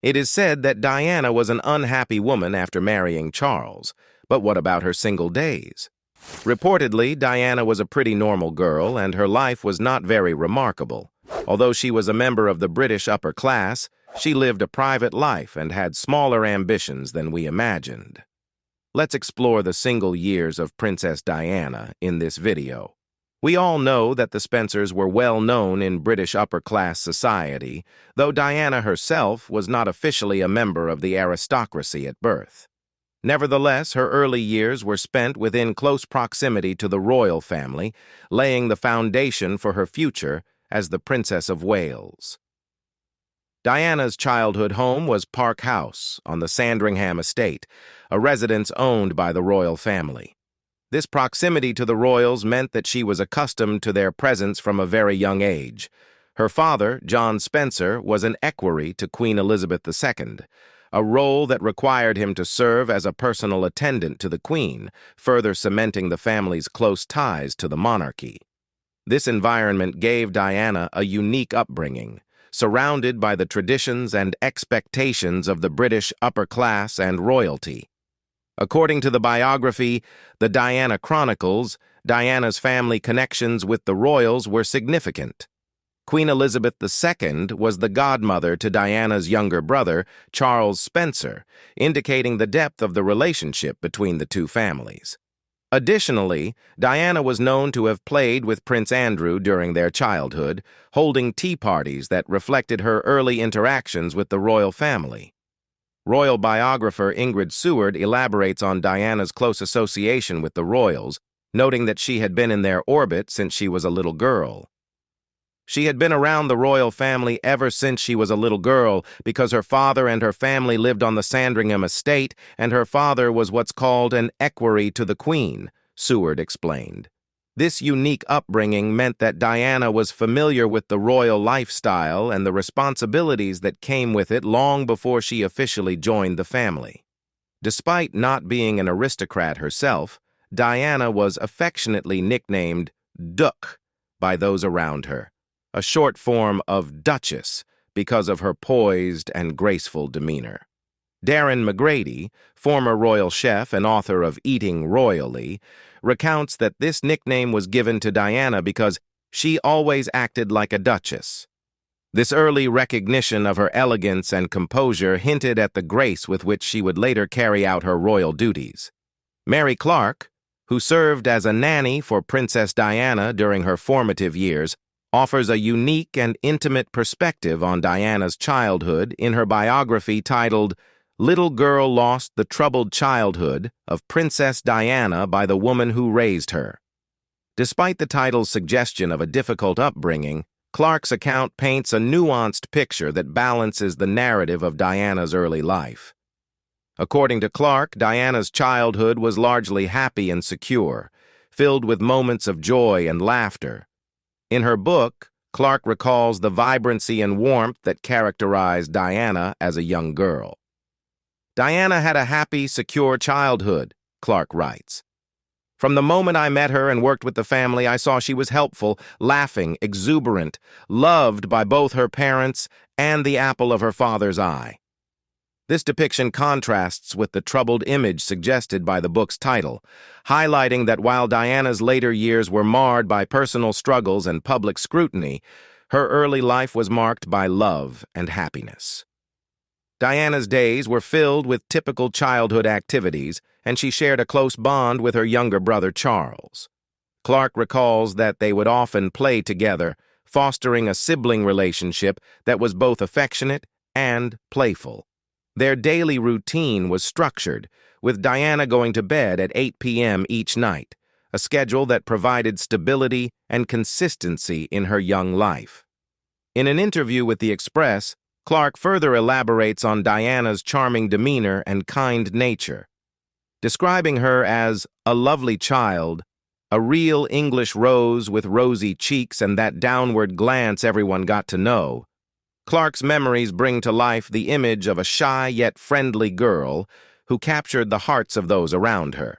It is said that Diana was an unhappy woman after marrying Charles, but what about her single days? Reportedly, Diana was a pretty normal girl, and her life was not very remarkable. Although she was a member of the British upper class, she lived a private life and had smaller ambitions than we imagined. Let's explore the single years of Princess Diana in this video. We all know that the Spencers were well known in British upper-class society, though Diana herself was not officially a member of the aristocracy at birth. Nevertheless, her early years were spent within close proximity to the royal family, laying the foundation for her future as the Princess of Wales. Diana's childhood home was Park House on the Sandringham estate, a residence owned by the royal family. This proximity to the royals meant that she was accustomed to their presence from a very young age. Her father, John Spencer, was an equerry to Queen Elizabeth II, a role that required him to serve as a personal attendant to the Queen, further cementing the family's close ties to the monarchy. This environment gave Diana a unique upbringing, surrounded by the traditions and expectations of the British upper class and royalty. According to the biography, The Diana Chronicles, Diana's family connections with the royals were significant. Queen Elizabeth II was the godmother to Diana's younger brother, Charles Spencer, indicating the depth of the relationship between the two families. Additionally, Diana was known to have played with Prince Andrew during their childhood, holding tea parties that reflected her early interactions with the royal family. Royal biographer Ingrid Seward elaborates on Diana's close association with the royals, noting that she had been in their orbit since she was a little girl. She had been around the royal family ever since she was a little girl because her father and her family lived on the Sandringham estate, and her father was what's called an equerry to the Queen, Seward explained. This unique upbringing meant that Diana was familiar with the royal lifestyle and the responsibilities that came with it long before she officially joined the family. Despite not being an aristocrat herself, Diana was affectionately nicknamed Duck by those around her, a short form of Duchess because of her poised and graceful demeanor. Darren McGrady, former royal chef and author of Eating Royally, recounts that this nickname was given to Diana because she always acted like a duchess. This early recognition of her elegance and composure hinted at the grace with which she would later carry out her royal duties. Mary Clark, who served as a nanny for Princess Diana during her formative years, offers a unique and intimate perspective on Diana's childhood in her biography titled Little Girl Lost the Troubled Childhood of Princess Diana by the Woman Who Raised Her. Despite the title's suggestion of a difficult upbringing, Clark's account paints a nuanced picture that balances the narrative of Diana's early life. According to Clark, Diana's childhood was largely happy and secure, filled with moments of joy and laughter. In her book, Clark recalls the vibrancy and warmth that characterized Diana as a young girl. Diana had a happy, secure childhood, Clark writes. From the moment I met her and worked with the family, I saw she was helpful, laughing, exuberant, loved by both her parents and the apple of her father's eye. This depiction contrasts with the troubled image suggested by the book's title, highlighting that while Diana's later years were marred by personal struggles and public scrutiny, her early life was marked by love and happiness. Diana's days were filled with typical childhood activities, and she shared a close bond with her younger brother Charles. Clark recalls that they would often play together, fostering a sibling relationship that was both affectionate and playful. Their daily routine was structured, with Diana going to bed at 8 p.m. each night, a schedule that provided stability and consistency in her young life. In an interview with The Express, Clark further elaborates on Diana's charming demeanor and kind nature, describing her as a lovely child, a real English rose with rosy cheeks and that downward glance everyone got to know. Clark's memories bring to life the image of a shy yet friendly girl who captured the hearts of those around her.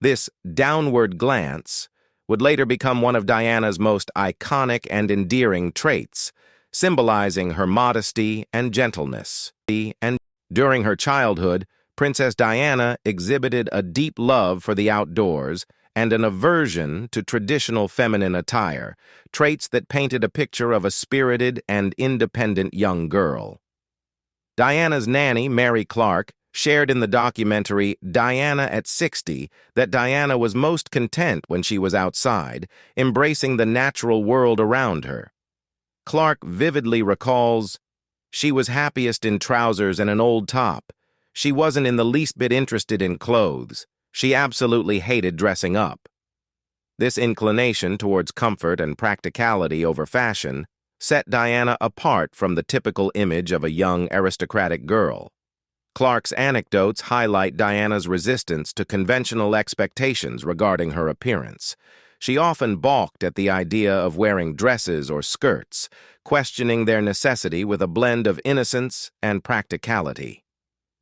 This downward glance would later become one of Diana's most iconic and endearing traits, symbolizing her modesty and gentleness. And during her childhood, Princess Diana exhibited a deep love for the outdoors and an aversion to traditional feminine attire, traits that painted a picture of a spirited and independent young girl. Diana's nanny, Mary Clark, shared in the documentary Diana at 60 that Diana was most content when she was outside, embracing the natural world around her. Clark vividly recalls, "She was happiest in trousers and an old top. She wasn't in the least bit interested in clothes. She absolutely hated dressing up." This inclination towards comfort and practicality over fashion set Diana apart from the typical image of a young aristocratic girl. Clark's anecdotes highlight Diana's resistance to conventional expectations regarding her appearance. She often balked at the idea of wearing dresses or skirts, questioning their necessity with a blend of innocence and practicality.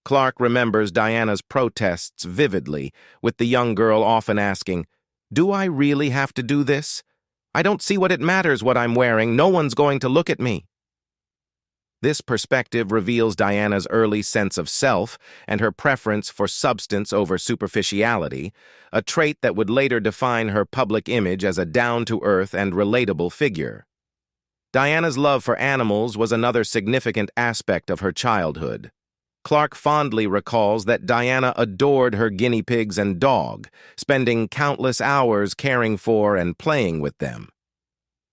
Clark remembers Diana's protests vividly, with the young girl often asking, "Do I really have to do this? I don't see what it matters what I'm wearing. No one's going to look at me." This perspective reveals Diana's early sense of self and her preference for substance over superficiality, a trait that would later define her public image as a down-to-earth and relatable figure. Diana's love for animals was another significant aspect of her childhood. Clark fondly recalls that Diana adored her guinea pigs and dog, spending countless hours caring for and playing with them.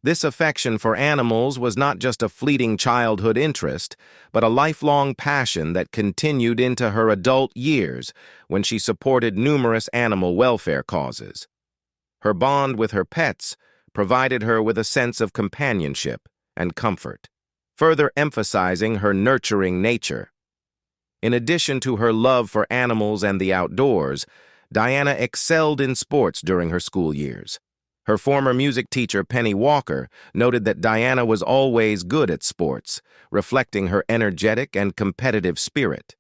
This affection for animals was not just a fleeting childhood interest, but a lifelong passion that continued into her adult years when she supported numerous animal welfare causes. Her bond with her pets provided her with a sense of companionship and comfort, further emphasizing her nurturing nature. In addition to her love for animals and the outdoors, Diana excelled in sports during her school years. Her former music teacher, Penny Walker, noted that Diana was always good at sports, reflecting her energetic and competitive spirit.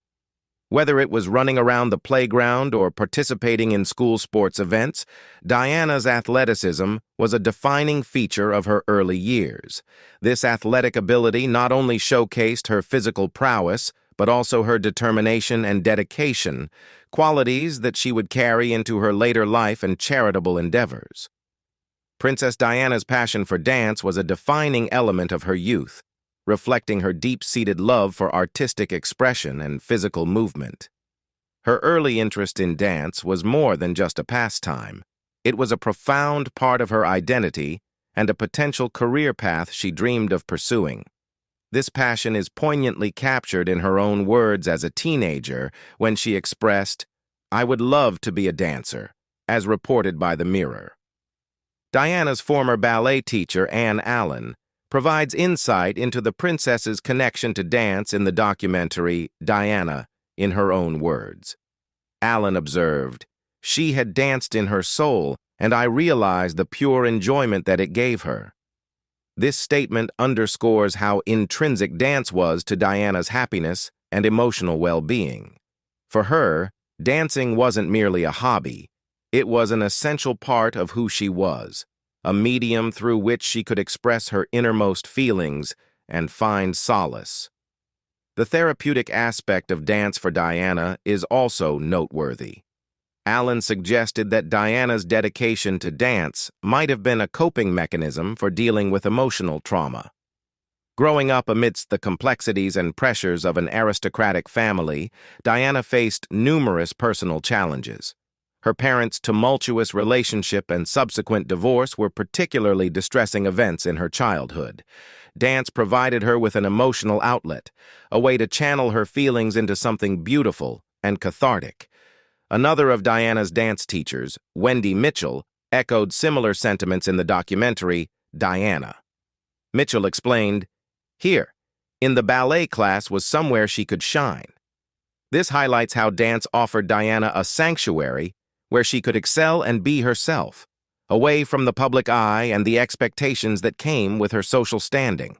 Whether it was running around the playground or participating in school sports events, Diana's athleticism was a defining feature of her early years. This athletic ability not only showcased her physical prowess, but also her determination and dedication, qualities that she would carry into her later life and charitable endeavors. Princess Diana's passion for dance was a defining element of her youth, reflecting her deep-seated love for artistic expression and physical movement. Her early interest in dance was more than just a pastime. It was a profound part of her identity and a potential career path she dreamed of pursuing. This passion is poignantly captured in her own words as a teenager when she expressed, "I would love to be a dancer," as reported by the Mirror. Diana's former ballet teacher, Anne Allen, provides insight into the princess's connection to dance in the documentary Diana, in her own words. Allen observed, "She had danced in her soul, and I realized the pure enjoyment that it gave her." This statement underscores how intrinsic dance was to Diana's happiness and emotional well-being. For her, dancing wasn't merely a hobby. It was an essential part of who she was, a medium through which she could express her innermost feelings and find solace. The therapeutic aspect of dance for Diana is also noteworthy. Allen suggested that Diana's dedication to dance might have been a coping mechanism for dealing with emotional trauma. Growing up amidst the complexities and pressures of an aristocratic family, Diana faced numerous personal challenges. Her parents' tumultuous relationship and subsequent divorce were particularly distressing events in her childhood. Dance provided her with an emotional outlet, a way to channel her feelings into something beautiful and cathartic. Another of Diana's dance teachers, Wendy Mitchell, echoed similar sentiments in the documentary Diana. Mitchell explained, "Here, in the ballet class was somewhere she could shine." This highlights how dance offered Diana a sanctuary where she could excel and be herself, away from the public eye and the expectations that came with her social standing.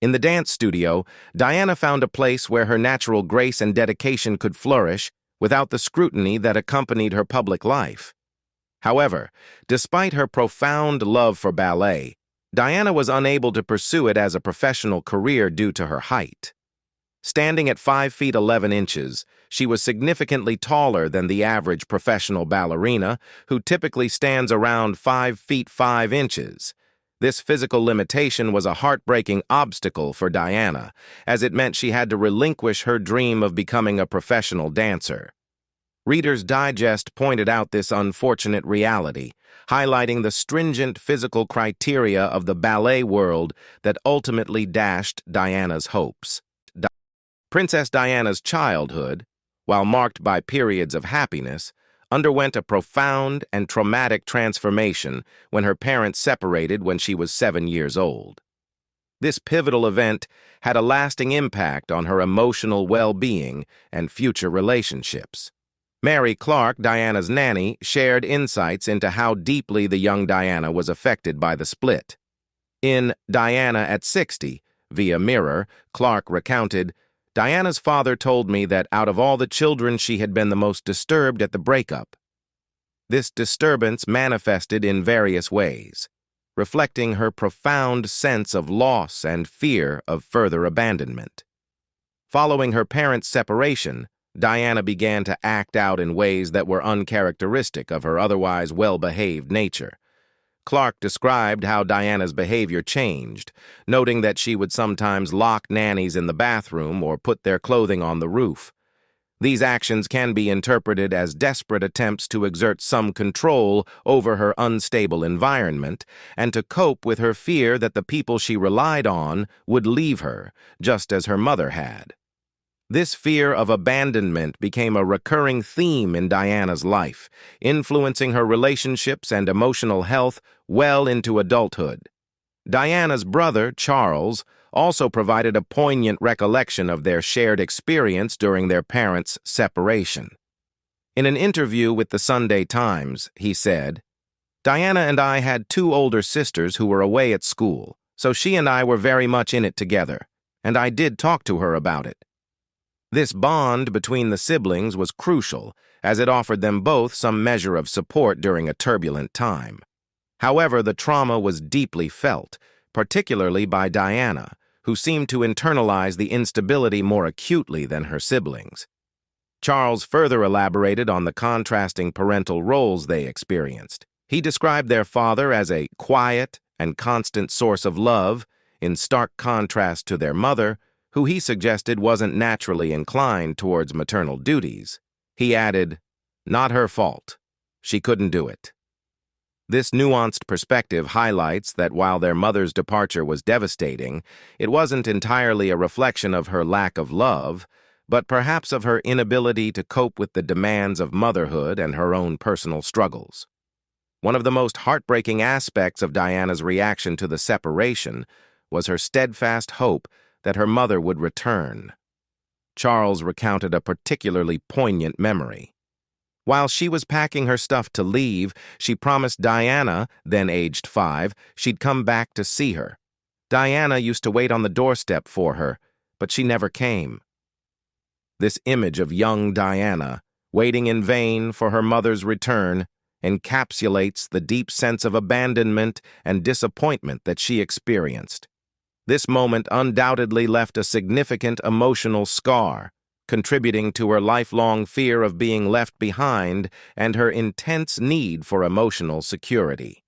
In the dance studio, Diana found a place where her natural grace and dedication could flourish without the scrutiny that accompanied her public life. However, despite her profound love for ballet, Diana was unable to pursue it as a professional career due to her height. Standing at 5 feet 11 inches, she was significantly taller than the average professional ballerina, who typically stands around 5 feet 5 inches. This physical limitation was a heartbreaking obstacle for Diana, as it meant she had to relinquish her dream of becoming a professional dancer. Reader's Digest pointed out this unfortunate reality, highlighting the stringent physical criteria of the ballet world that ultimately dashed Diana's hopes. Princess Diana's childhood, while marked by periods of happiness, underwent a profound and traumatic transformation when her parents separated when she was 7 years old. This pivotal event had a lasting impact on her emotional well-being and future relationships. Mary Clark, Diana's nanny, shared insights into how deeply the young Diana was affected by the split. In Diana at 60, via Mirror, Clark recounted, "Diana's father told me that out of all the children she had been the most disturbed at the breakup. This disturbance manifested in various ways, reflecting her profound sense of loss and fear of further abandonment. Following her parents' separation, Diana began to act out in ways that were uncharacteristic of her otherwise well-behaved nature. Clark described how Diana's behavior changed, noting that she would sometimes lock nannies in the bathroom or put their clothing on the roof. These actions can be interpreted as desperate attempts to exert some control over her unstable environment and to cope with her fear that the people she relied on would leave her, just as her mother had. This fear of abandonment became a recurring theme in Diana's life, influencing her relationships and emotional health well into adulthood. Diana's brother, Charles, also provided a poignant recollection of their shared experience during their parents' separation. In an interview with the Sunday Times, he said, "Diana and I had 2 older sisters who were away at school, so she and I were very much in it together, and I did talk to her about it. This bond between the siblings was crucial, as it offered them both some measure of support during a turbulent time. However, the trauma was deeply felt, particularly by Diana, who seemed to internalize the instability more acutely than her siblings." Charles further elaborated on the contrasting parental roles they experienced. He described their father as a quiet and constant source of love, in stark contrast to their mother, who he suggested wasn't naturally inclined towards maternal duties. He added, "Not her fault. She couldn't do it." This nuanced perspective highlights that while their mother's departure was devastating, it wasn't entirely a reflection of her lack of love, but perhaps of her inability to cope with the demands of motherhood and her own personal struggles. One of the most heartbreaking aspects of Diana's reaction to the separation was her steadfast hope that her mother would return. Charles recounted a particularly poignant memory. While she was packing her stuff to leave, she promised Diana, then aged 5, she'd come back to see her. Diana used to wait on the doorstep for her, but she never came. This image of young Diana, waiting in vain for her mother's return, encapsulates the deep sense of abandonment and disappointment that she experienced. This moment undoubtedly left a significant emotional scar, contributing to her lifelong fear of being left behind and her intense need for emotional security.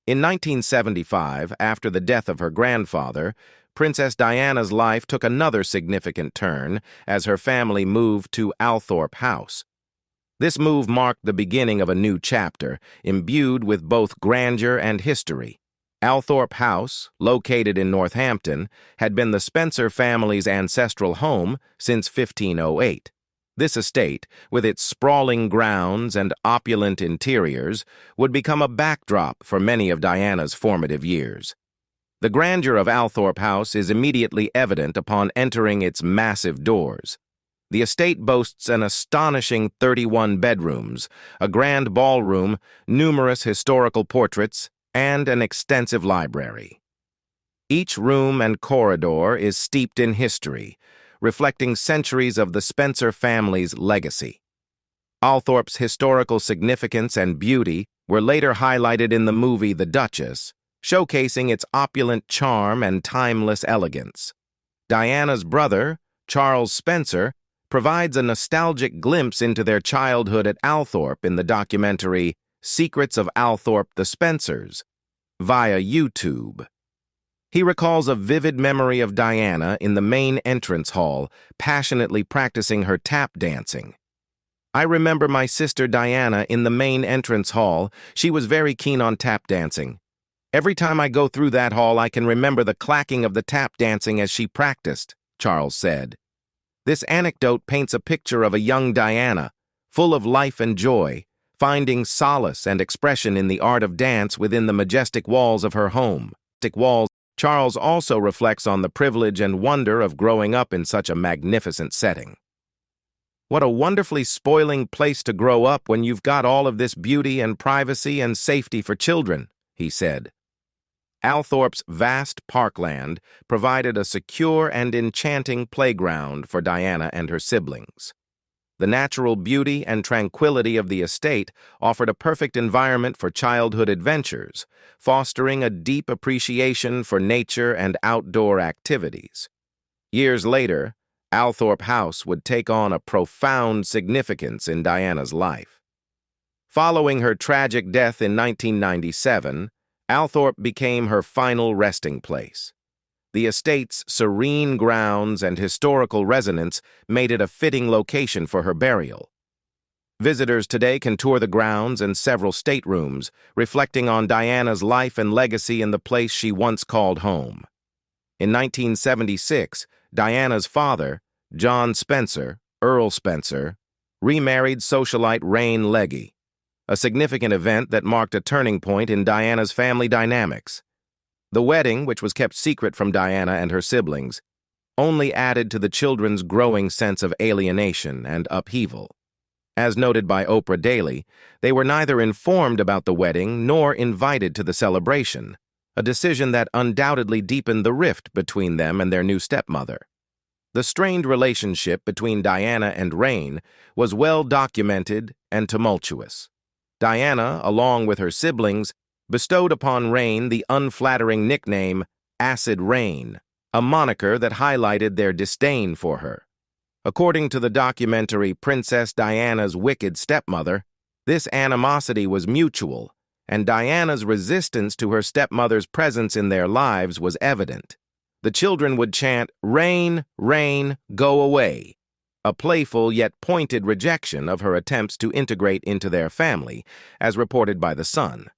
In 1975, after the death of her grandfather, Princess Diana's life took another significant turn as her family moved to Althorp House. This move marked the beginning of a new chapter, imbued with both grandeur and history. Althorp House, located in Northampton, had been the Spencer family's ancestral home since 1508. This estate, with its sprawling grounds and opulent interiors, would become a backdrop for many of Diana's formative years. The grandeur of Althorp House is immediately evident upon entering its massive doors. The estate boasts an astonishing 31 bedrooms, a grand ballroom, numerous historical portraits, and an extensive library. Each room and corridor is steeped in history, reflecting centuries of the Spencer family's legacy. Althorp's historical significance and beauty were later highlighted in the movie The Duchess, showcasing its opulent charm and timeless elegance. Diana's brother, Charles Spencer, provides a nostalgic glimpse into their childhood at Althorp in the documentary Secrets of Althorp the Spencers, via YouTube. He recalls a vivid memory of Diana in the main entrance hall, passionately practicing her tap dancing. "I remember my sister Diana in the main entrance hall. She was very keen on tap dancing. Every time I go through that hall, I can remember the clacking of the tap dancing as she practiced," Charles said. This anecdote paints a picture of a young Diana, full of life and joy, finding solace and expression in the art of dance within the majestic walls of her home. Charles also reflects on the privilege and wonder of growing up in such a magnificent setting. "What a wonderfully spoiling place to grow up when you've got all of this beauty and privacy and safety for children," he said. Althorp's vast parkland provided a secure and enchanting playground for Diana and her siblings. The natural beauty and tranquility of the estate offered a perfect environment for childhood adventures, fostering a deep appreciation for nature and outdoor activities. Years later, Althorp House would take on a profound significance in Diana's life. Following her tragic death in 1997, Althorp became her final resting place. The estate's serene grounds and historical resonance made it a fitting location for her burial. Visitors today can tour the grounds and several staterooms, reflecting on Diana's life and legacy in the place she once called home. In 1976, Diana's father, John Spencer, Earl Spencer, remarried socialite Rain Legge, a significant event that marked a turning point in Diana's family dynamics. The wedding, which was kept secret from Diana and her siblings, only added to the children's growing sense of alienation and upheaval. As noted by Oprah Daily, they were neither informed about the wedding nor invited to the celebration, a decision that undoubtedly deepened the rift between them and their new stepmother. The strained relationship between Diana and Rain was well documented and tumultuous. Diana, along with her siblings, bestowed upon Rain the unflattering nickname Acid Rain, a moniker that highlighted their disdain for her. According to the documentary Princess Diana's Wicked Stepmother, this animosity was mutual, and Diana's resistance to her stepmother's presence in their lives was evident. The children would chant, "Rain, Rain, go away," a playful yet pointed rejection of her attempts to integrate into their family, as reported by The Sun.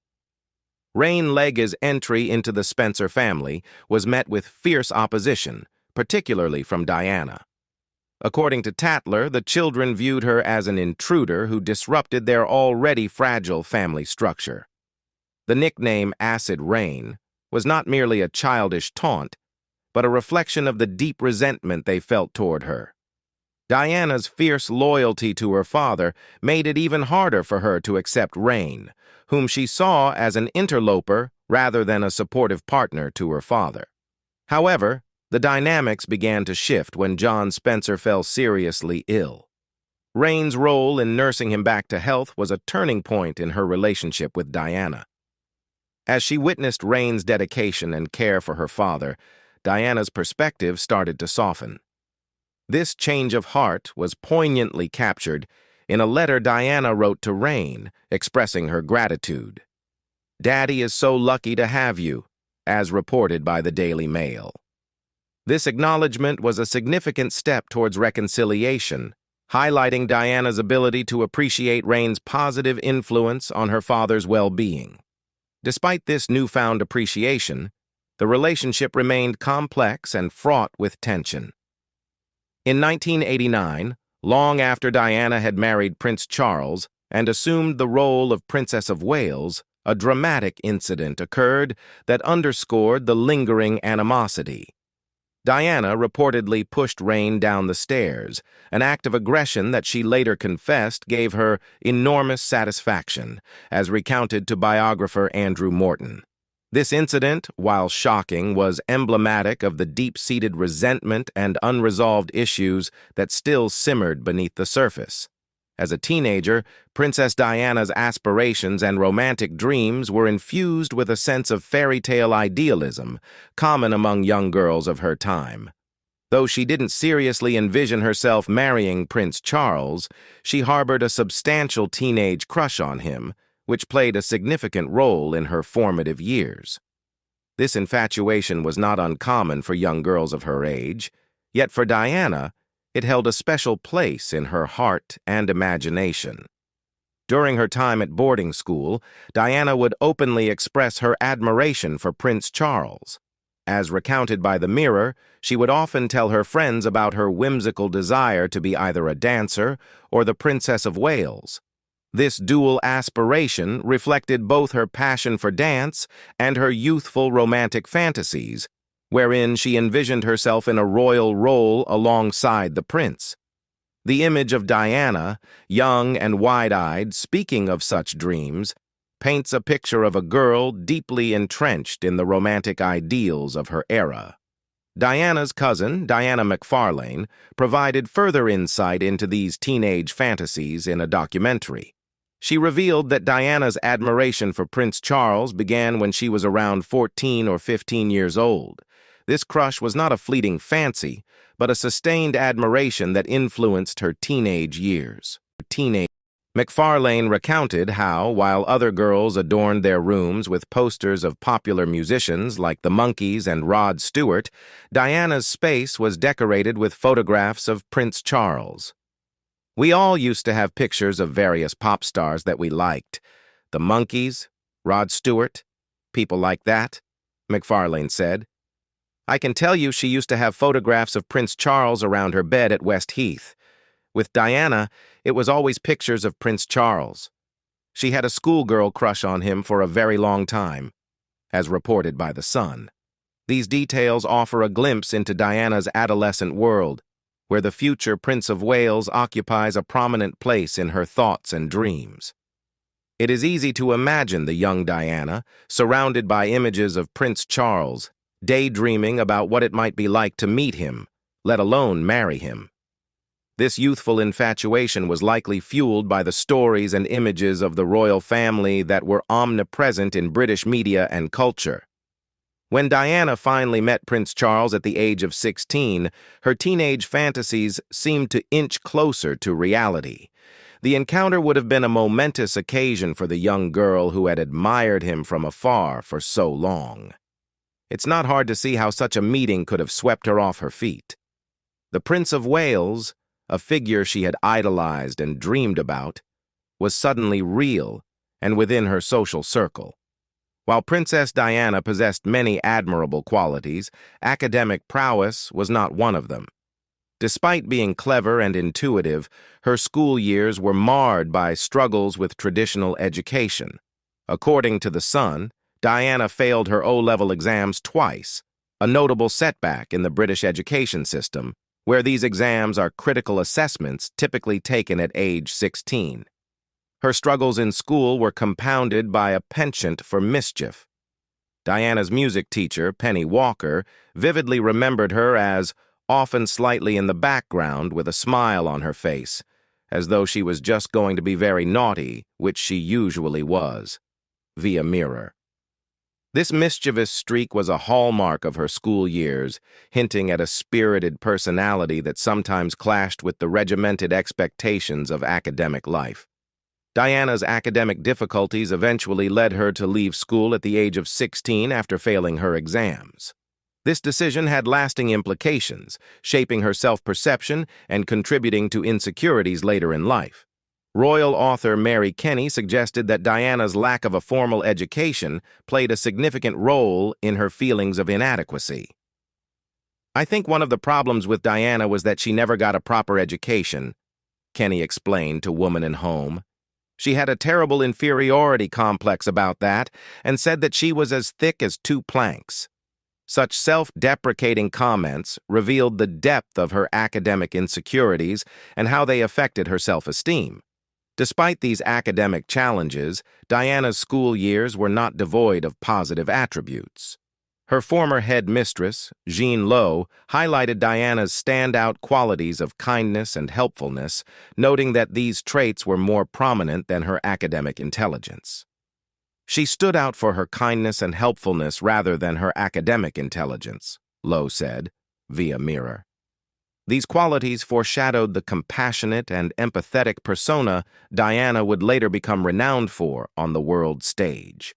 Rain Legge's entry into the Spencer family was met with fierce opposition, particularly from Diana. According to Tatler, the children viewed her as an intruder who disrupted their already fragile family structure. The nickname Acid Rain was not merely a childish taunt, but a reflection of the deep resentment they felt toward her. Diana's fierce loyalty to her father made it even harder for her to accept Rain, whom she saw as an interloper rather than a supportive partner to her father. However, the dynamics began to shift when John Spencer fell seriously ill. Rain's role in nursing him back to health was a turning point in her relationship with Diana. As she witnessed Rain's dedication and care for her father, Diana's perspective started to soften. This change of heart was poignantly captured in a letter Diana wrote to Rain, expressing her gratitude. "Daddy is so lucky to have you," as reported by the Daily Mail. This acknowledgement was a significant step towards reconciliation, highlighting Diana's ability to appreciate Rain's positive influence on her father's well-being. Despite this newfound appreciation, the relationship remained complex and fraught with tension. In 1989, long after Diana had married Prince Charles and assumed the role of Princess of Wales, a dramatic incident occurred that underscored the lingering animosity. Diana reportedly pushed Rain down the stairs, an act of aggression that she later confessed gave her enormous satisfaction, as recounted to biographer Andrew Morton. This incident, while shocking, was emblematic of the deep-seated resentment and unresolved issues that still simmered beneath the surface. As a teenager, Princess Diana's aspirations and romantic dreams were infused with a sense of fairy tale idealism, common among young girls of her time. Though she didn't seriously envision herself marrying Prince Charles, she harbored a substantial teenage crush on him, which played a significant role in her formative years. This infatuation was not uncommon for young girls of her age, yet for Diana, it held a special place in her heart and imagination. During her time at boarding school, Diana would openly express her admiration for Prince Charles. As recounted by the Mirror, she would often tell her friends about her whimsical desire to be either a dancer or the Princess of Wales. This dual aspiration reflected both her passion for dance and her youthful romantic fantasies, wherein she envisioned herself in a royal role alongside the prince. The image of Diana, young and wide-eyed, speaking of such dreams, paints a picture of a girl deeply entrenched in the romantic ideals of her era. Diana's cousin, Diana McFarlane, provided further insight into these teenage fantasies in a documentary. She revealed that Diana's admiration for Prince Charles began when she was around 14 or 15 years old. This crush was not a fleeting fancy, but a sustained admiration that influenced her teenage years. McFarlane recounted how, while other girls adorned their rooms with posters of popular musicians like the Monkees and Rod Stewart, Diana's space was decorated with photographs of Prince Charles. "We all used to have pictures of various pop stars that we liked. The Monkees, Rod Stewart, people like that," McFarlane said. "I can tell you she used to have photographs of Prince Charles around her bed at West Heath. With Diana, it was always pictures of Prince Charles. She had a schoolgirl crush on him for a very long time," as reported by The Sun. These details offer a glimpse into Diana's adolescent world, where the future Prince of Wales occupies a prominent place in her thoughts and dreams. It is easy to imagine the young Diana, surrounded by images of Prince Charles, daydreaming about what it might be like to meet him, let alone marry him. This youthful infatuation was likely fueled by the stories and images of the royal family that were omnipresent in British media and culture. When Diana finally met Prince Charles at the age of 16, her teenage fantasies seemed to inch closer to reality. The encounter would have been a momentous occasion for the young girl who had admired him from afar for so long. It's not hard to see how such a meeting could have swept her off her feet. The Prince of Wales, a figure she had idolized and dreamed about, was suddenly real and within her social circle. While Princess Diana possessed many admirable qualities, academic prowess was not one of them. Despite being clever and intuitive, her school years were marred by struggles with traditional education. According to The Sun, Diana failed her O-level exams twice, a notable setback in the British education system, where these exams are critical assessments typically taken at age 16. Her struggles in school were compounded by a penchant for mischief. Diana's music teacher, Penny Walker, vividly remembered her as often slightly in the background with a smile on her face, as though she was just going to be very naughty, which she usually was. Via Mirror. This mischievous streak was a hallmark of her school years, hinting at a spirited personality that sometimes clashed with the regimented expectations of academic life. Diana's academic difficulties eventually led her to leave school at the age of 16 after failing her exams. This decision had lasting implications, shaping her self-perception and contributing to insecurities later in life. Royal author Mary Kenny suggested that Diana's lack of a formal education played a significant role in her feelings of inadequacy. "I think one of the problems with Diana was that she never got a proper education," Kenny explained to Woman and Home. "She had a terrible inferiority complex about that and said that she was as thick as two planks." Such self-deprecating comments revealed the depth of her academic insecurities and how they affected her self-esteem. Despite these academic challenges, Diana's school years were not devoid of positive attributes. Her former head mistress, Jean Lowe, highlighted Diana's standout qualities of kindness and helpfulness, noting that these traits were more prominent than her academic intelligence. She stood out for her kindness and helpfulness rather than her academic intelligence, Lowe said, via Mirror. These qualities foreshadowed the compassionate and empathetic persona Diana would later become renowned for on the world stage.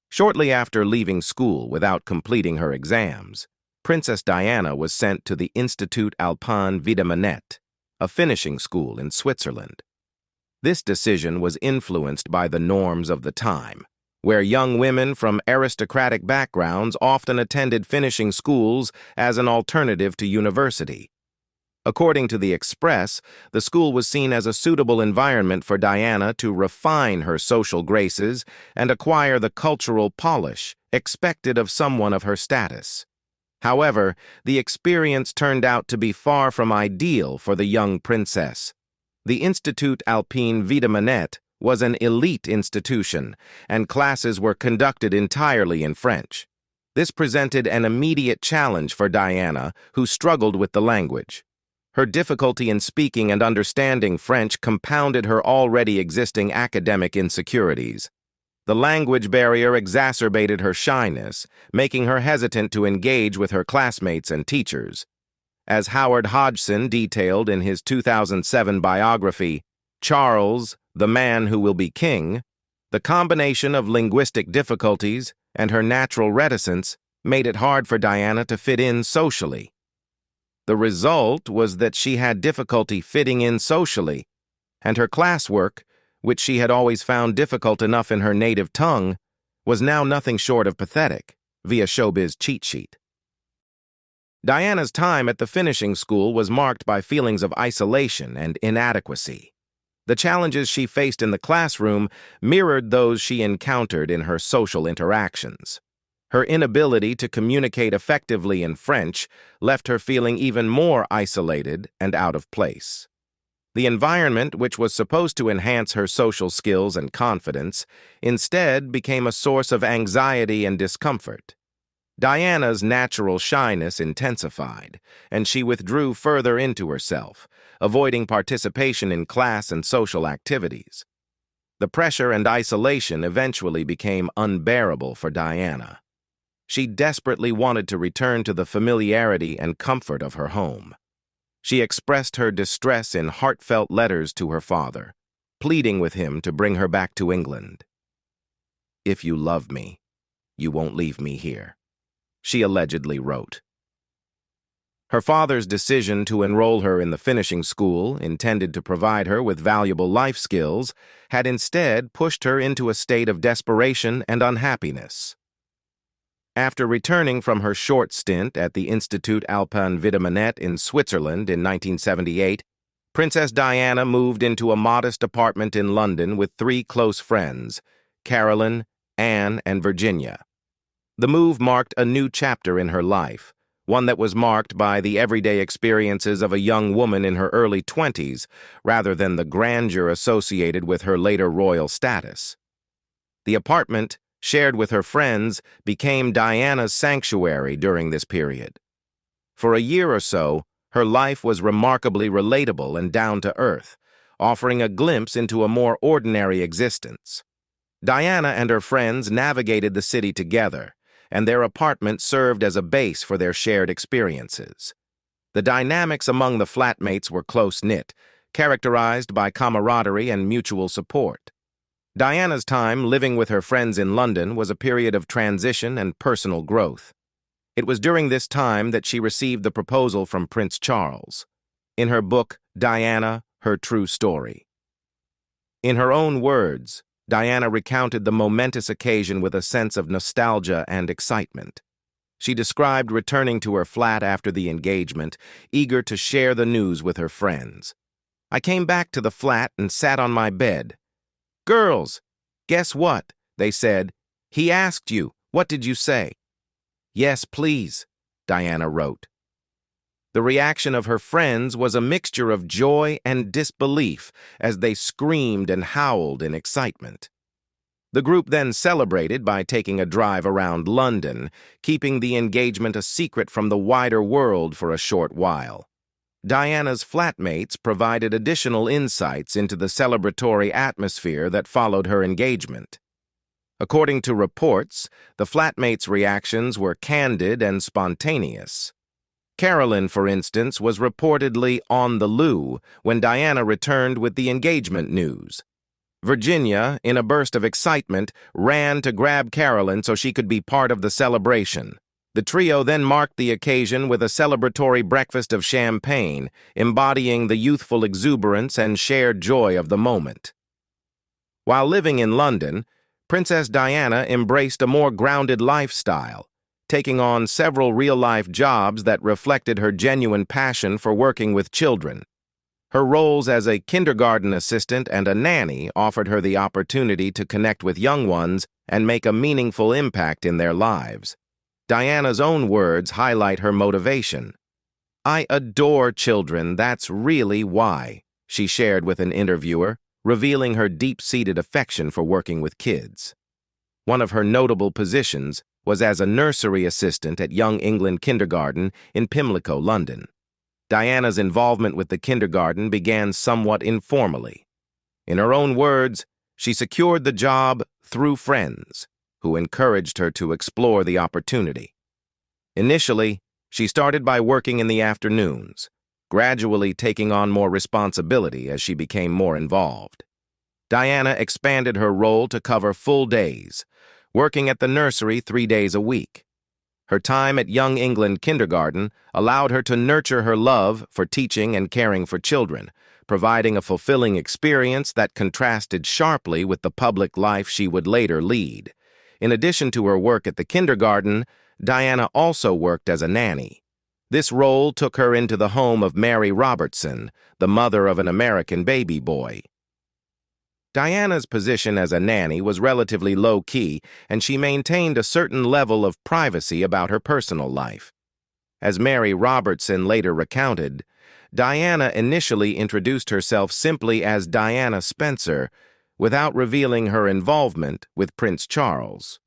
Shortly after leaving school without completing her exams, Princess Diana was sent to the Institut Alpin Vidamanet, a finishing school in Switzerland. This decision was influenced by the norms of the time, where young women from aristocratic backgrounds often attended finishing schools as an alternative to university. According to the Express, the school was seen as a suitable environment for Diana to refine her social graces and acquire the cultural polish expected of someone of her status. However, the experience turned out to be far from ideal for the young princess. The Institut Alpin Vidamanet was an elite institution, and classes were conducted entirely in French. This presented an immediate challenge for Diana, who struggled with the language. Her difficulty in speaking and understanding French compounded her already existing academic insecurities. The language barrier exacerbated her shyness, making her hesitant to engage with her classmates and teachers. As Howard Hodgson detailed in his 2007 biography, Charles, the Man Who Will Be King, the combination of linguistic difficulties and her natural reticence made it hard for Diana to fit in socially. The result was that she had difficulty fitting in socially, and her classwork, which she had always found difficult enough in her native tongue, was now nothing short of pathetic, via Showbiz cheat sheet. Diana's time at the finishing school was marked by feelings of isolation and inadequacy. The challenges she faced in the classroom mirrored those she encountered in her social interactions. Her inability to communicate effectively in French left her feeling even more isolated and out of place. The environment, which was supposed to enhance her social skills and confidence, instead became a source of anxiety and discomfort. Diana's natural shyness intensified, and she withdrew further into herself, avoiding participation in class and social activities. The pressure and isolation eventually became unbearable for Diana. She desperately wanted to return to the familiarity and comfort of her home. She expressed her distress in heartfelt letters to her father, pleading with him to bring her back to England. "If you love me, you won't leave me here," she allegedly wrote. Her father's decision to enroll her in the finishing school, intended to provide her with valuable life skills, had instead pushed her into a state of desperation and unhappiness. After returning from her short stint at the Institut Alpin Vidamanet in Switzerland in 1978, Princess Diana moved into a modest apartment in London with 3 close friends, Carolyn, Anne, and Virginia. The move marked a new chapter in her life, one that was marked by the everyday experiences of a young woman in her early 20s, rather than the grandeur associated with her later royal status. The apartment, shared with her friends, became Diana's sanctuary during this period. For a year or so, her life was remarkably relatable and down-to-earth, offering a glimpse into a more ordinary existence. Diana and her friends navigated the city together, and their apartment served as a base for their shared experiences. The dynamics among the flatmates were close-knit, characterized by camaraderie and mutual support. Diana's time living with her friends in London was a period of transition and personal growth. It was during this time that she received the proposal from Prince Charles. In her book, Diana, Her True Story. In her own words, Diana recounted the momentous occasion with a sense of nostalgia and excitement. She described returning to her flat after the engagement, eager to share the news with her friends. "I came back to the flat and sat on my bed. 'Girls, guess what?' they said. 'He asked you. What did you say?' 'Yes, please,' Diana wrote. The reaction of her friends was a mixture of joy and disbelief as they screamed and howled in excitement. The group then celebrated by taking a drive around London, keeping the engagement a secret from the wider world for a short while. Diana's flatmates provided additional insights into the celebratory atmosphere that followed her engagement. According to reports, the flatmates' reactions were candid and spontaneous. Carolyn, for instance, was reportedly on the loo when Diana returned with the engagement news. Virginia, in a burst of excitement, ran to grab Carolyn so she could be part of the celebration. The trio then marked the occasion with a celebratory breakfast of champagne, embodying the youthful exuberance and shared joy of the moment. While living in London, Princess Diana embraced a more grounded lifestyle, taking on several real-life jobs that reflected her genuine passion for working with children. Her roles as a kindergarten assistant and a nanny offered her the opportunity to connect with young ones and make a meaningful impact in their lives. Diana's own words highlight her motivation. "I adore children, that's really why," she shared with an interviewer, revealing her deep-seated affection for working with kids. One of her notable positions was as a nursery assistant at Young England Kindergarten in Pimlico, London. Diana's involvement with the kindergarten began somewhat informally. In her own words, she secured the job through friends, who encouraged her to explore the opportunity. Initially, she started by working in the afternoons, gradually taking on more responsibility as she became more involved. Diana expanded her role to cover full days, working at the nursery 3 days a week. Her time at Young England Kindergarten allowed her to nurture her love for teaching and caring for children, providing a fulfilling experience that contrasted sharply with the public life she would later lead. In addition to her work at the kindergarten, Diana also worked as a nanny. This role took her into the home of Mary Robertson, the mother of an American baby boy. Diana's position as a nanny was relatively low-key, and she maintained a certain level of privacy about her personal life. As Mary Robertson later recounted, Diana initially introduced herself simply as Diana Spencer, without revealing her involvement with Prince Charles.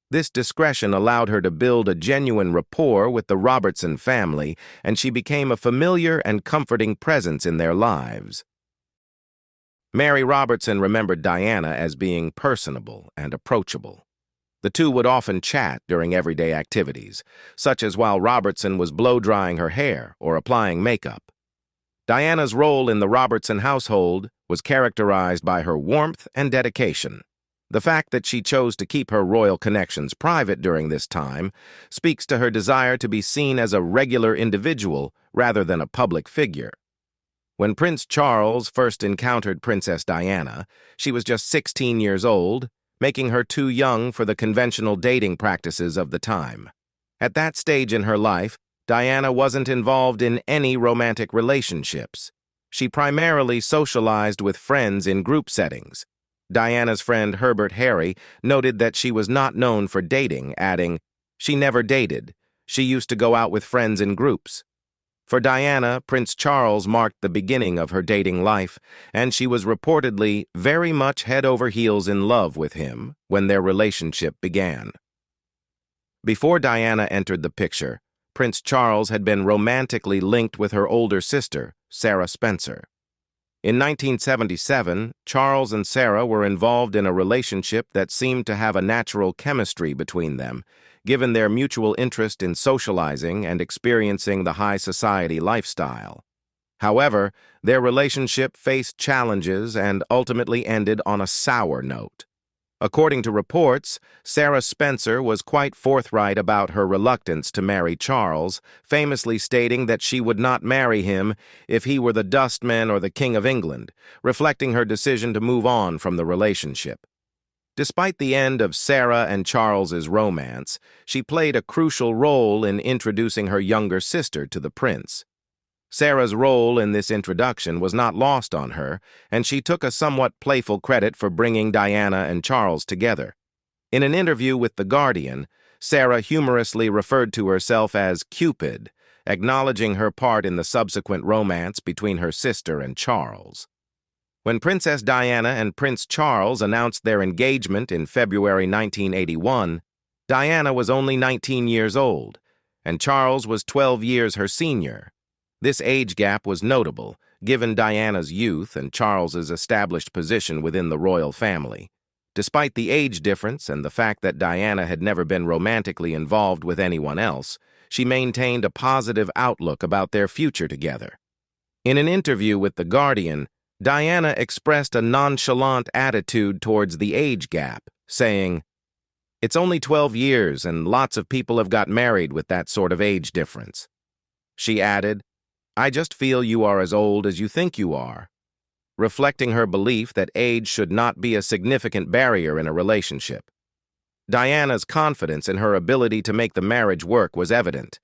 This discretion allowed her to build a genuine rapport with the Robertson family, and she became a familiar and comforting presence in their lives. Mary Robertson remembered Diana as being personable and approachable. The two would often chat during everyday activities, such as while Robertson was blow-drying her hair or applying makeup. Diana's role in the Robertson household was characterized by her warmth and dedication. The fact that she chose to keep her royal connections private during this time speaks to her desire to be seen as a regular individual rather than a public figure. When Prince Charles first encountered Princess Diana, she was just 16 years old, making her too young for the conventional dating practices of the time. At that stage in her life, Diana wasn't involved in any romantic relationships. She primarily socialized with friends in group settings. Diana's friend Herbert Harry noted that she was not known for dating, adding, "She never dated. She used to go out with friends in groups." For Diana, Prince Charles marked the beginning of her dating life, and she was reportedly very much head over heels in love with him when their relationship began. Before Diana entered the picture, Prince Charles had been romantically linked with her older sister, Sarah Spencer. In 1977, Charles and Sarah were involved in a relationship that seemed to have a natural chemistry between them, given their mutual interest in socializing and experiencing the high society lifestyle. However, their relationship faced challenges and ultimately ended on a sour note. According to reports, Sarah Spencer was quite forthright about her reluctance to marry Charles, famously stating that she would not marry him if he were the dustman or the King of England, reflecting her decision to move on from the relationship. Despite the end of Sarah and Charles's romance, she played a crucial role in introducing her younger sister to the prince. Sarah's role in this introduction was not lost on her, and she took a somewhat playful credit for bringing Diana and Charles together. In an interview with The Guardian, Sarah humorously referred to herself as Cupid, acknowledging her part in the subsequent romance between her sister and Charles. When Princess Diana and Prince Charles announced their engagement in February 1981, Diana was only 19 years old, and Charles was 12 years her senior. This age gap was notable, given Diana's youth and Charles's established position within the royal family. Despite the age difference and the fact that Diana had never been romantically involved with anyone else, she maintained a positive outlook about their future together. In an interview with The Guardian, Diana expressed a nonchalant attitude towards the age gap, saying, "It's only 12 years and lots of people have got married with that sort of age difference." She added, "I just feel you are as old as you think you are," reflecting her belief that age should not be a significant barrier in a relationship. Diana's confidence in her ability to make the marriage work was evident.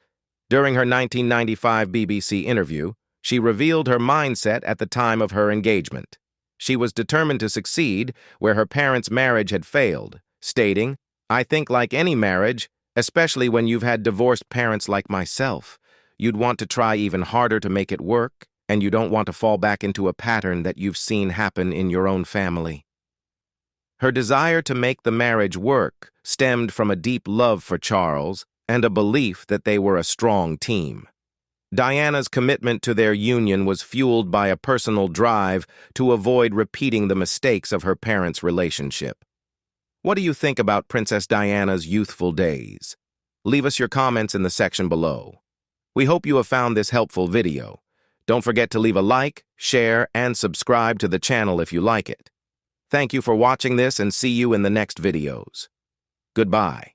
During her 1995 BBC interview, she revealed her mindset at the time of her engagement. She was determined to succeed where her parents' marriage had failed, stating, "I think like any marriage, especially when you've had divorced parents like myself, you'd want to try even harder to make it work, and you don't want to fall back into a pattern that you've seen happen in your own family." Her desire to make the marriage work stemmed from a deep love for Charles and a belief that they were a strong team. Diana's commitment to their union was fueled by a personal drive to avoid repeating the mistakes of her parents' relationship. What do you think about Princess Diana's youthful days? Leave us your comments in the section below. We hope you have found this helpful video. Don't forget to leave a like, share, and subscribe to the channel if you like it. Thank you for watching this and see you in the next videos. Goodbye.